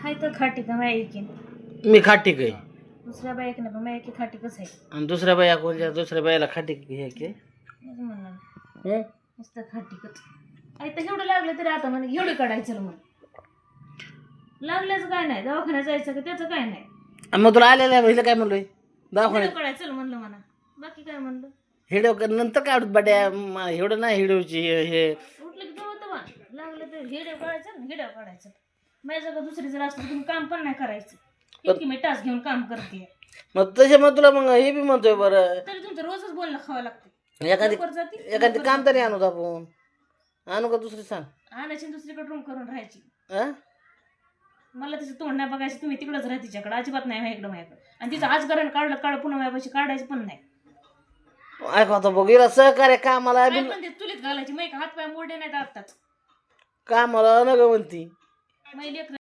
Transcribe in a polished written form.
हाय तर खाटी का माया एकीन मी खाटी काय दुसऱ्या बाया की नाही पण माया एकी खाटी कसं आहे आणि दुसऱ्या बाया कोणत्या दुसऱ्या बायाला खाटी हे की हेच म्हणलं हं? नुसतं खाटी कच आई तर एवढं लागलं तरी आता म्हणे एवढं काढायचं मग लागल्याचं काय नाही दवाखान्यात जायचं का त्याचं काय नाही आणि मग तुला आलेल्या बहिलं काय म्हणलोय हिडो दवाखान्यात काढायचं म्हणलं म्हणा बाकी काय म्हणलं हिडो नंतर काढत बड्या एवढं नाही हिडोची हे उठलं की जवळ तवा लागलं तर हिडो काढायचं ना हिडो काढायचं माझ्या जगा दुसरी जर असलं तुम्ही काम पण नाही करायचं इतकी मी टास घेऊन काम करते मग तसे मग तुला मग हे बी म्हणतोय बरं तरी तुमचं रोजच बोलणं खावं लागतं एखादी लवकर जाते एखादी काम तरी आणू आपण आणू का दुसरी सांग आणायची आणि दुसरीकडे रूम करून राहायची हा मला तिचं तोंड नाही बघायचं तुम्ही तिकडंच राहा तिच्याकडे अजिबात नाही माझ्याकडे माझ्याकडे आणि तिचं आज कारण काढलं काढ पुन्हा माझ्यापाशी काढायचं पण नाही ऐकतो बघ सहकार्य कामाला काय पण ते चुलीत घालायची माहिती हात पाय मोडे नाहीत आत्ताच कामाला न ग म्हणती माझी लेकरं